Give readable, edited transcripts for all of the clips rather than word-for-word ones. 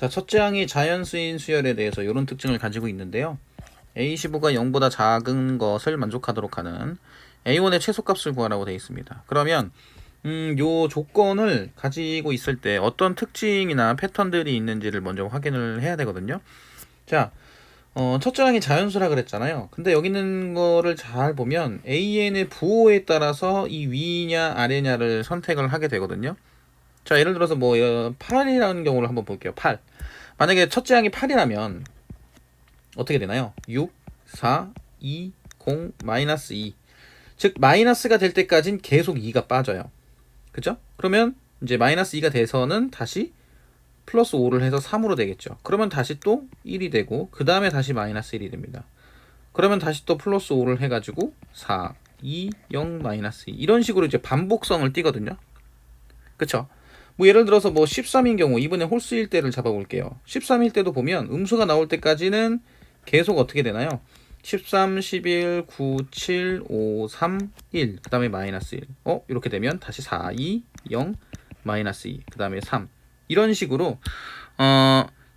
자, 첫째 항이 자연수인 수열에 대해서 이런 특징을 가지고 있는데요. A15가 0보다 작은 것을 만족하도록 하는 A1의 최소값을 구하라고 되어 있습니다. 그러면 요 조건을 가지고 있을 때 어떤 특징이나 패턴들이 있는지를 먼저 확인을 해야 되거든요. 자, 첫째 항이 자연수라 그랬잖아요. 근데 여기 있는 거를 잘 보면 AN의 부호에 따라서 이 위냐 아래냐를 선택을 하게 되거든요. 자, 예를 들어서 뭐 8이라는 경우를 한번 볼게요. 8. 만약에 첫째 항이 8이라면 어떻게 되나요? 6, 4, 2, 0, 마이너스 2. 즉 마이너스가 될 때까지는 계속 2가 빠져요. 그죠? 그러면 이제 마이너스 2가 돼서는 다시 플러스 5를 해서 3으로 되겠죠. 그러면 다시 또 1이 되고 그 다음에 다시 마이너스 1이 됩니다. 그러면 다시 또 플러스 5를 해가지고 4, 2, 0, 마이너스 2 이런 식으로 이제 반복성을 띠거든요. 그쵸? 뭐 예를 들어서 뭐 13인 경우 이번에 홀수일 때를 잡아볼게요. 13일 때도 보면 음수가 나올 때까지는 계속 어떻게 되나요? 13, 11, 9, 7, 5, 3, 1. 그 다음에 마이너스 1. 이렇게 되면 다시 4, 2, 0, 마이너스 2. 그 다음에 3. 이런 식으로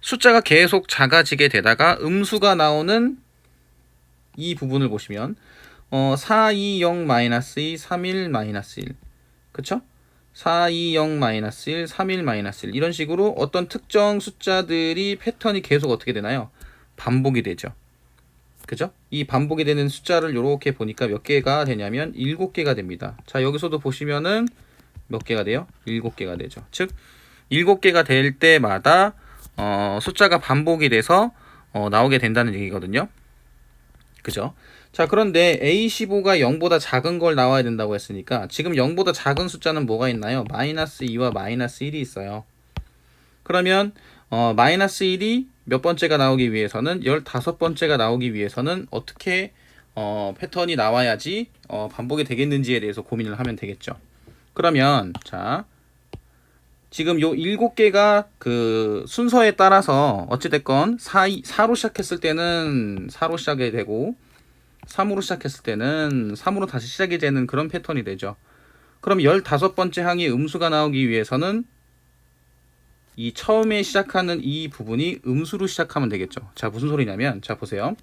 숫자가 계속 작아지게 되다가 음수가 나오는 이 부분을 보시면 4, 2, 0, 마이너스 2, 3, 1, 마이너스 1. 그쵸? 4, 2, 0, 마이너스 1, 3, 1, 마이너스 1 이런 식으로 어떤 특정 숫자들이 패턴이 계속 어떻게 되나요? 반복이 되죠. 그죠? 이 반복이 되는 숫자를 이렇게 보니까 몇 개가 되냐면 7개가 됩니다. 자, 여기서도 보시면은 몇 개가 돼요? 7개가 되죠. 즉 7개가 될 때마다 숫자가 반복이 돼서 나오게 된다는 얘기거든요. 그죠? 자, 그런데 A15가 0보다 작은 걸 나와야 된다고 했으니까 지금 0보다 작은 숫자는 뭐가 있나요? 마이너스 2와 마이너스 1이 있어요. 그러면 마이너스 1이 몇 번째가 나오기 위해서는 15번째가 나오기 위해서는 어떻게 패턴이 나와야지 반복이 되겠는지에 대해서 고민을 하면 되겠죠. 그러면 자, 지금 요 7개가 그 순서에 따라서 어찌됐건 4로 시작했을 때는 4로 시작이 되고 3으로 시작했을 때는 3으로 다시 시작이 되는 그런 패턴이 되죠. 그럼 15번째 항이 음수가 나오기 위해서는 이 처음에 시작하는 이 부분이 음수로 시작하면 되겠죠. 자, 무슨 소리냐면 자, 보세요.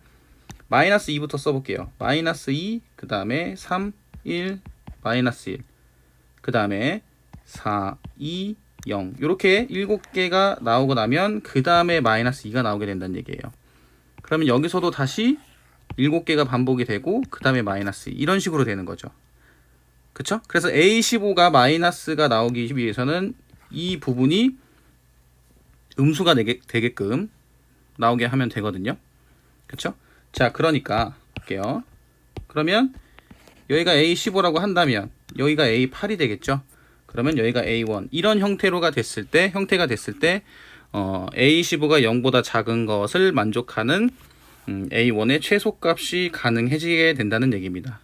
마이너스 2부터 써볼게요. 마이너스 2, 그 다음에 3, 1, 마이너스 1, 그 다음에 4, 2, 0 이렇게 7개가 나오고 나면 그 다음에 마이너스 2가 나오게 된다는 얘기예요. 그러면 여기서도 다시 7개가 반복이 되고 그 다음에 마이너스 2 이런 식으로 되는 거죠. 그쵸? 그래서 A15가 마이너스가 나오기 위해서는 이 부분이 음수가 되게끔 나오게 하면 되거든요. 그쵸? 자, 그러니까 볼게요. 그러면 여기가 A15라고 한다면 여기가 A8이 되겠죠. 그러면 여기가 A1 이런 형태가 됐을 때 A15가 0보다 작은 것을 만족하는 A1의 최소값이 가능해지게 된다는 얘기입니다.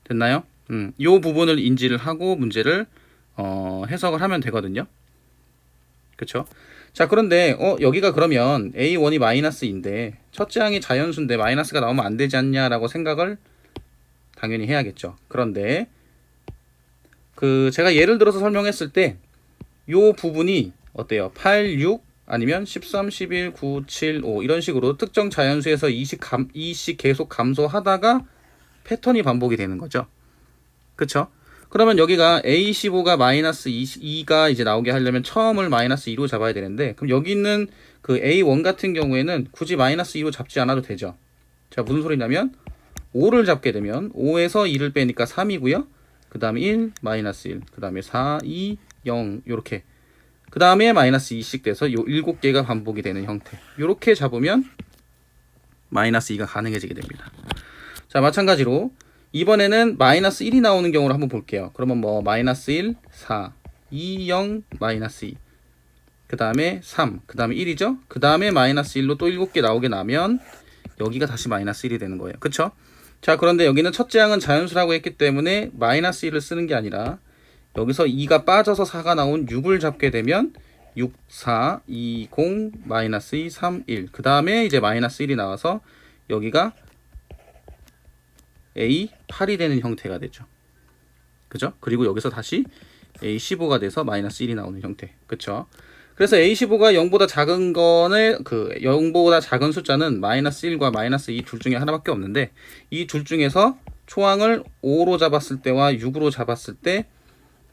됐나요? 이 부분을 인지를 하고 문제를 해석을 하면 되거든요. 그쵸? 자, 그런데 여기가 그러면 A1이 마이너스인데 첫째 항이 자연수인데 마이너스가 나오면 안 되지 않냐라고 생각을 당연히 해야겠죠. 그런데 그 제가 예를 들어서 설명했을 때 요 부분이 어때요? 8, 6 아니면 13, 11, 9, 7, 5 이런 식으로 특정 자연수에서 2씩 계속 감소하다가 패턴이 반복이 되는 거죠. 그쵸? 그러면 여기가 A15가 마이너스 2가 이제 나오게 하려면 처음을 마이너스 2로 잡아야 되는데 그럼 여기 있는 그 A1 같은 경우에는 굳이 마이너스 2로 잡지 않아도 되죠. 자, 무슨 소리냐면 5를 잡게 되면 5에서 2를 빼니까 3이고요. 그 다음에 1, 마이너스 1, 그 다음에 4, 2, 0 요렇게 그 다음에 마이너스 2씩 돼서 요 7개가 반복이 되는 형태 요렇게 잡으면 마이너스 2가 가능해지게 됩니다. 자, 마찬가지로 이번에는 마이너스 1이 나오는 경우를 한번 볼게요. 그러면 뭐 마이너스 1, 4, 2, 0, 마이너스 2, 그 다음에 3, 그 다음에 1이죠. 그 다음에 마이너스 1로 또 7개 나오게 나면 여기가 다시 마이너스 1이 되는 거예요. 그쵸? 자, 그런데 여기는 첫째 항은 자연수라고 했기 때문에 마이너스 1을 쓰는 게 아니라 여기서 2가 빠져서 4가 나온 6을 잡게 되면 6, 4, 2, 0, 마이너스 2, 3, 1. 그 다음에 이제 마이너스 1이 나와서 여기가 A8이 되는 형태가 되죠. 그죠? 그리고 여기서 다시 A15가 돼서 마이너스 1이 나오는 형태. 그쵸? 그래서 A15가 0보다 작은 거는 0보다 작은 숫자는 마이너스 1과 마이너스 2 둘 중에 하나밖에 없는데, 이 둘 중에서 초항을 5로 잡았을 때와 6으로 잡았을 때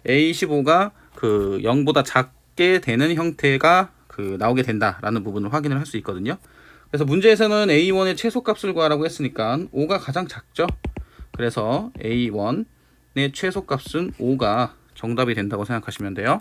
A15가 0보다 작게 되는 형태가 나오게 된다라는 부분을 확인을 할 수 있거든요. 그래서 문제에서는 A1의 최소값을 구하라고 했으니까 5가 가장 작죠. 그래서 A1의 최소값은 5가 정답이 된다고 생각하시면 돼요.